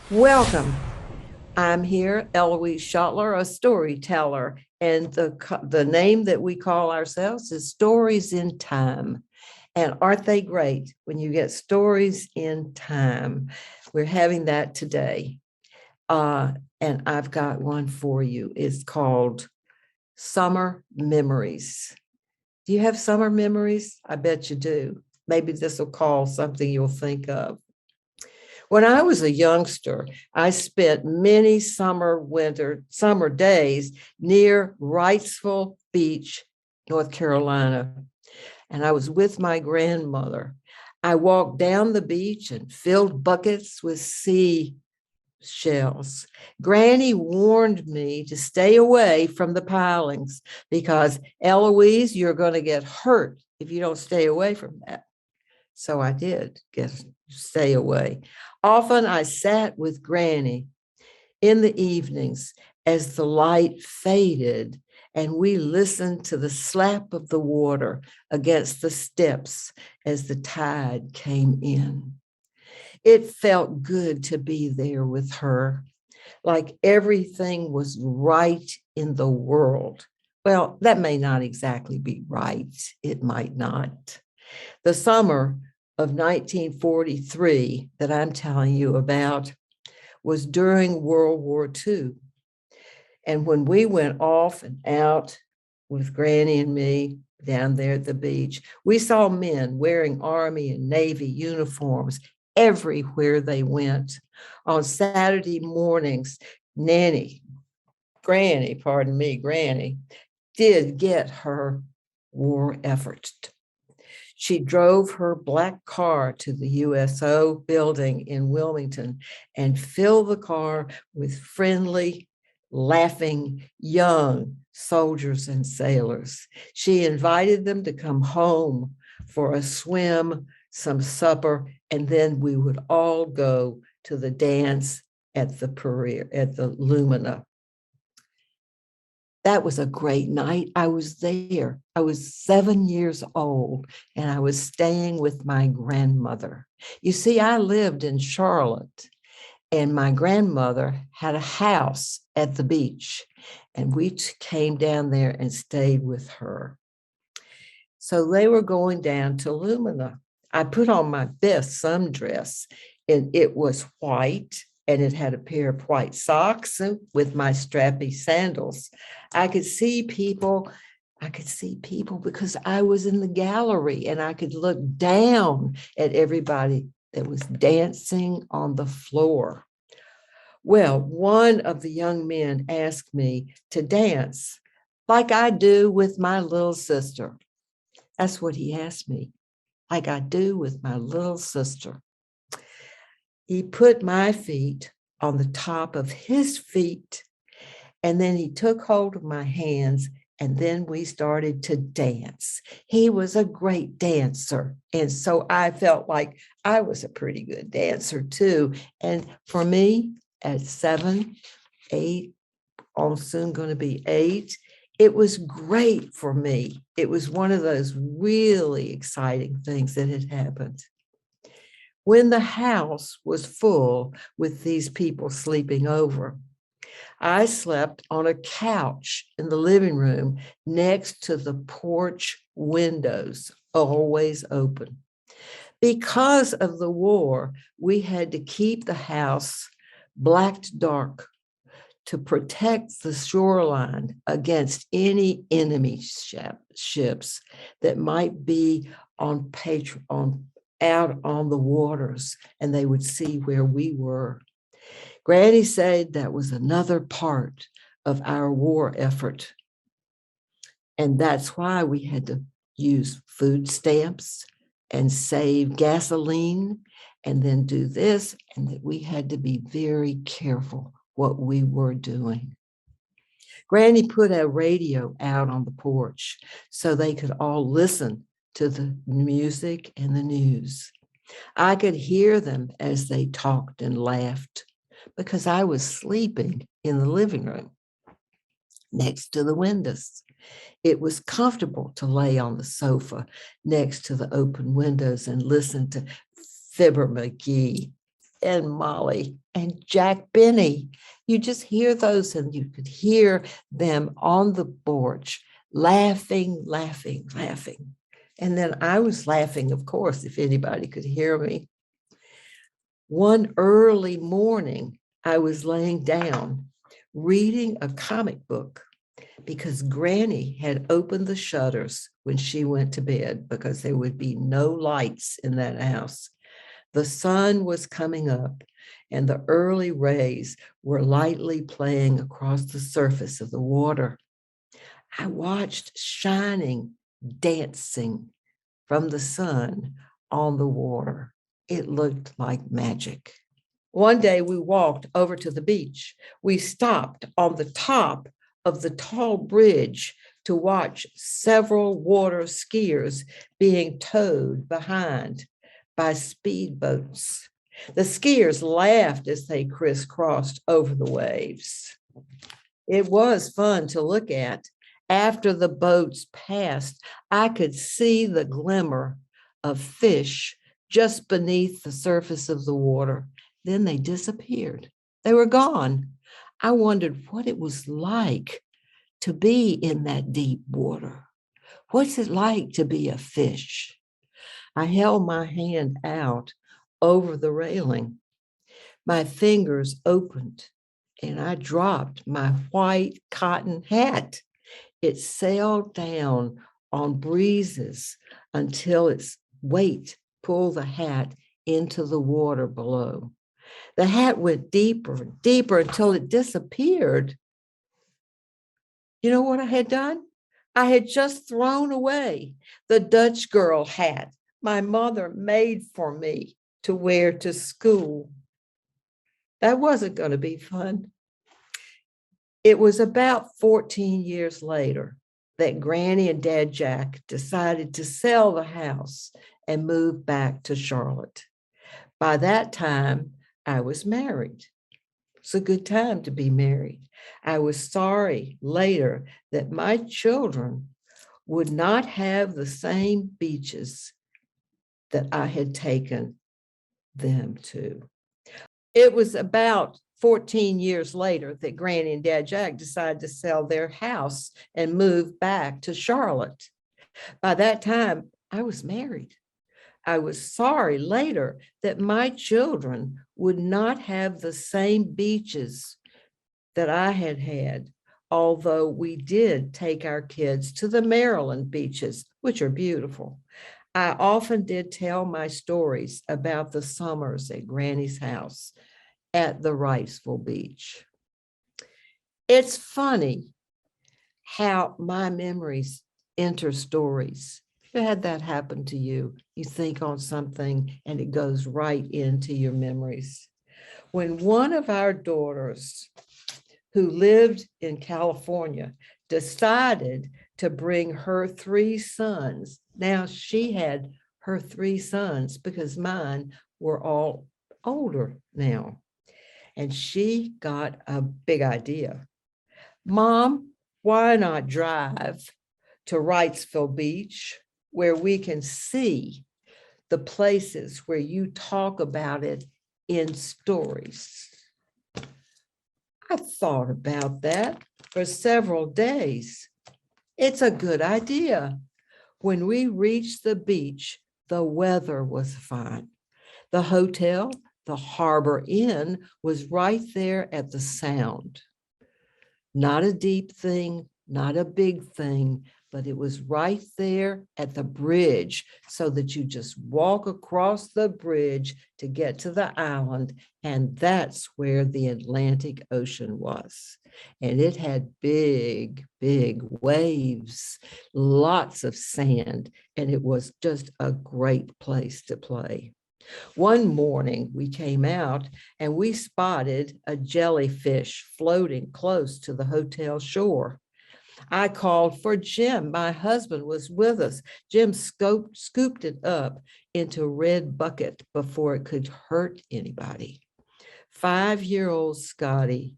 Welcome. I'm here, Eloise Schottler, a storyteller, and the name that we call ourselves is Stories in Time. And aren't they great when you get stories in time? We're having that today. And I've got one for you. It's called Summer Memories. Do you have summer memories? I bet you do. Maybe this will call something you'll think of. When I was a youngster, I spent many summer days near Wrightsville Beach, North Carolina, and I was with my grandmother. I walked down the beach and filled buckets with sea shells. Granny warned me to stay away from the pilings because, Eloise, you're going to get hurt if you don't stay away from that. So I did stay away. Often I sat with Granny in the evenings as the light faded and we listened to the slap of the water against the steps as the tide came in. It felt good to be there with her, like everything was right in the world. Well, that may not exactly be right. It might not. The summer of 1943 that I'm telling you about was during World War II. And when we went off and out with Granny and me down there at the beach, we saw men wearing Army and Navy uniforms everywhere they went. On Saturday mornings, Granny did get her war effort. She drove her black car to the USO building in Wilmington and filled the car with friendly, laughing young soldiers and sailors. She invited them to come home for a swim, some supper, and then we would all go to the dance at the Lumina. That was a great night. I was there. I was 7 years old and I was staying with my grandmother. You see, I lived in Charlotte and my grandmother had a house at the beach and we came down there and stayed with her. So they were going down to Lumina. I put on my best sundress and it was white and it had a pair of white socks with my strappy sandals. I could see people because I was in the gallery and I could look down at everybody that was dancing on the floor. Well, one of the young men asked me to dance like I do with my little sister. That's what he asked me, like I do with my little sister. He put my feet on the top of his feet, and then he took hold of my hands, and then we started to dance. He was a great dancer, and so I felt like I was a pretty good dancer too. And for me, at 7, 8, soon going to be 8, it was great for me. It was one of those really exciting things that had happened. When the house was full with these people sleeping over, I slept on a couch in the living room next to the porch windows, always open. Because of the war, we had to keep the house blacked dark to protect the shoreline against any enemy ships that might be out on the waters, and they would see where we were. Granny said that was another part of our war effort. And that's why we had to use food stamps and save gasoline and then do this, and that we had to be very careful what we were doing. Granny put a radio out on the porch so they could all listen to the music and the news. I could hear them as they talked and laughed because I was sleeping in the living room next to the windows. It was comfortable to lay on the sofa next to the open windows and listen to Fibber McGee and Molly and Jack Benny. You just hear those, and you could hear them on the porch laughing, laughing, laughing. And then I was laughing, of course, if anybody could hear me. One early morning, I was laying down reading a comic book because Granny had opened the shutters when she went to bed because there would be no lights in that house. The sun was coming up, and the early rays were lightly playing across the surface of the water. I watched shining, dancing from the sun on the water. It looked like magic. One day we walked over to the beach. We stopped on the top of the tall bridge to watch several water skiers being towed behind by speedboats. The skiers laughed as they crisscrossed over the waves. It was fun to look at. After the boats passed, I could see the glimmer of fish just beneath the surface of the water. Then they disappeared. They were gone. I wondered what it was like to be in that deep water. What's it like to be a fish? I held my hand out over the railing. My fingers opened and I dropped my white cotton hat. It sailed down on breezes until its weight pulled the hat into the water below. The hat went deeper and deeper until it disappeared. You know what I had done? I had just thrown away the Dutch girl hat my mother made for me to wear to school. That wasn't going to be fun. It was about 14 years later that Granny and Dad Jack decided to sell the house and move back to Charlotte. By that time, I was married. It's a good time to be married. I was sorry later that my children would not have the same beaches that I had taken them to. It was about 14 years later that Granny and Dad Jack decided to sell their house and move back to Charlotte. By that time, I was married. I was sorry later that my children would not have the same beaches that I had had, although we did take our kids to the Maryland beaches, which are beautiful. I often did tell my stories about the summers at Granny's house at the Wrightsville Beach. It's funny how my memories enter stories. You had that happen to you. You think on something and it goes right into your memories. When one of our daughters who lived in California decided to bring her 3 sons, now she had her 3 sons because mine were all older now. And she got a big idea. Mom, why not drive to Wrightsville Beach where we can see the places where you talk about it in stories? I thought about that for several days. It's a good idea. When we reached the beach, the weather was fine. The hotel, the Harbor Inn, was right there at the Sound. Not a deep thing, not a big thing, but it was right there at the bridge so that you just walk across the bridge to get to the island. And that's where the Atlantic Ocean was. And it had big, big waves, lots of sand, and it was just a great place to play. One morning we came out and we spotted a jellyfish floating close to the hotel shore. I called for Jim. My husband was with us. Jim scooped it up into a red bucket before it could hurt anybody. 5-year-old Scotty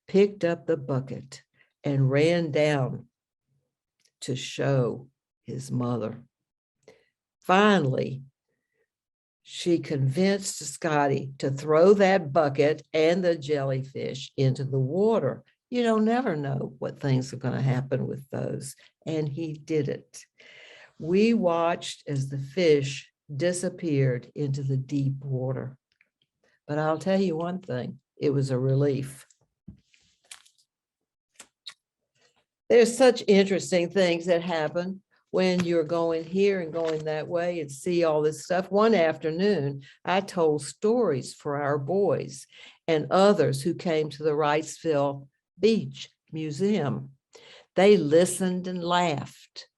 picked up the bucket and ran down to show his mother. Finally, She convinced Scotty to throw that bucket and the jellyfish into the water. You don't never know what things are going to happen with those. And he did it. We watched as the fish disappeared into the deep water. But I'll tell you one thing, it was a relief. There's such interesting things that happen when you're going here and going that way and see all this stuff. One afternoon, I told stories for our boys and others who came to the Wrightsville Beach Museum. They listened and laughed.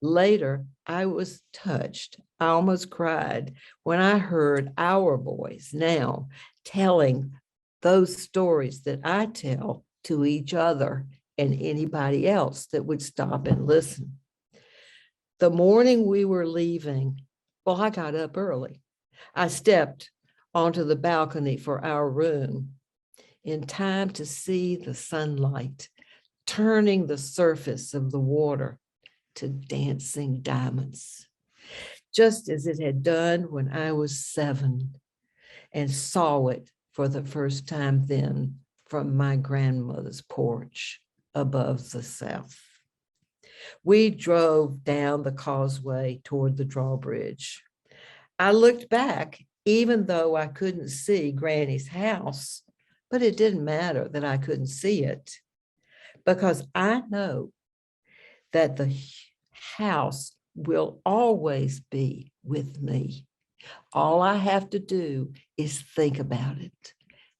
Later, I was touched. I almost cried when I heard our boys now telling those stories that I tell to each other and anybody else that would stop and listen. The morning we were leaving, well, I got up early. I stepped onto the balcony for our room in time to see the sunlight turning the surface of the water to dancing diamonds, just as it had done when I was 7 and saw it for the first time then from my grandmother's porch above the south. We drove down the causeway toward the drawbridge. I looked back, even though I couldn't see Granny's house, but it didn't matter that I couldn't see it, because I know that the house will always be with me. All I have to do is think about it.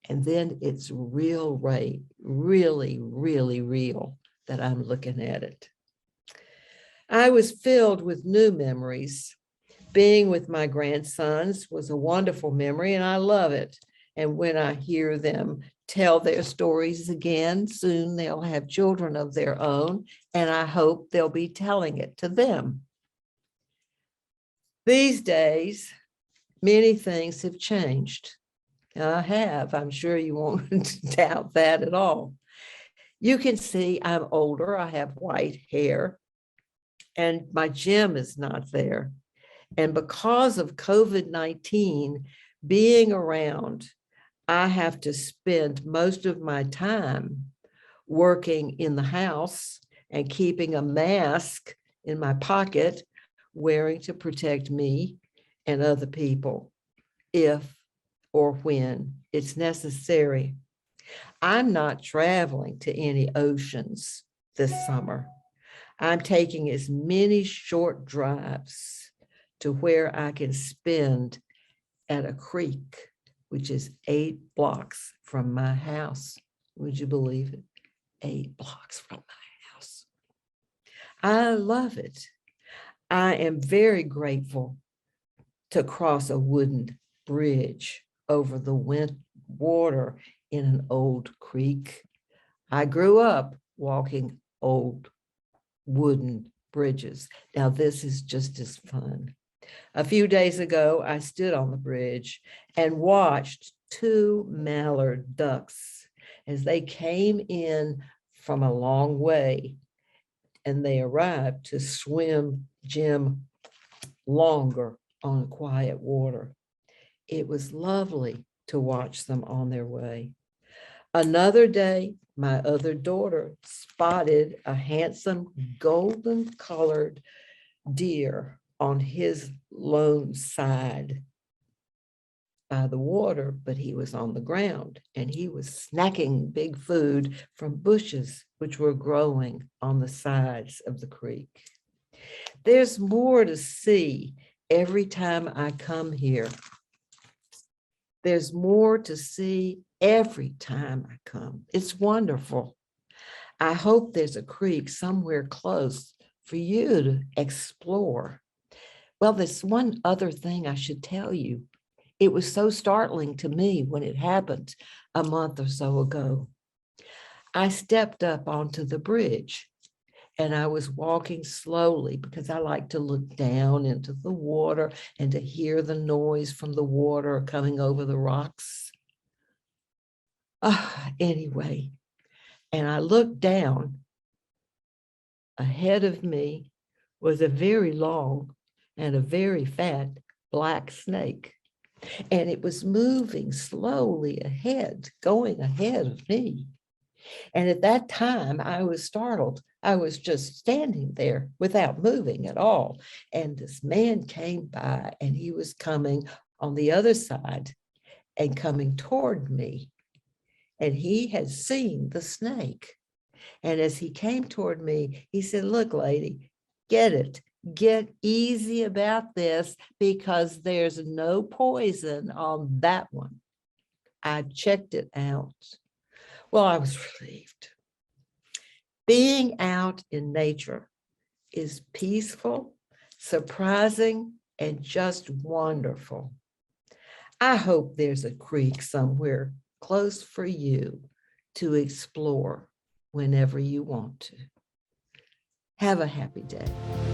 And then it's really, really real that I'm looking at it. I was filled with new memories. Being with my grandsons was a wonderful memory, and I love it. And when I hear them tell their stories again, soon they'll have children of their own, and I hope they'll be telling it to them. These days, many things have changed. I have. I'm sure you won't doubt that at all. You can see I'm older. I have white hair, and my gym is not there. And because of COVID-19 being around, I have to spend most of my time working in the house and keeping a mask in my pocket, wearing to protect me and other people if or when it's necessary. I'm not traveling to any oceans this summer. I'm taking as many short drives to where I can spend at a creek, which is 8 blocks from my house. Would you believe it? 8 blocks from my house. I love it. I am very grateful to cross a wooden bridge over the water in an old creek. I grew up walking old wooden bridges. Now this is just as fun. A few days ago, I stood on the bridge and watched 2 mallard ducks as they came in from a long way, and they arrived to swim Jim longer on quiet water. It was lovely to watch them on their way. Another day, my other daughter spotted a handsome golden colored deer on his lone side by the water, but he was on the ground and he was snacking big food from bushes which were growing on the sides of the creek. There's more to see every time I come here. There's more to see every time I come. It's wonderful. I hope there's a creek somewhere close for you to explore. Well, there's one other thing I should tell you. It was so startling to me when it happened a month or so ago. I stepped up onto the bridge and I was walking slowly because I like to look down into the water and to hear the noise from the water coming over the rocks. Anyway, and I looked down. Ahead of me was a very long and a very fat black snake. And it was moving slowly ahead, going ahead of me. And at that time, I was startled. I was just standing there without moving at all. And this man came by, and he was coming on the other side and coming toward me. And he had seen the snake. And as he came toward me, he said, "Look, lady, get it. Get easy about this because there's no poison on that one." I checked it out. Well, I was relieved. Being out in nature is peaceful, surprising, and just wonderful. I hope there's a creek somewhere close for you to explore whenever you want to. Have a happy day.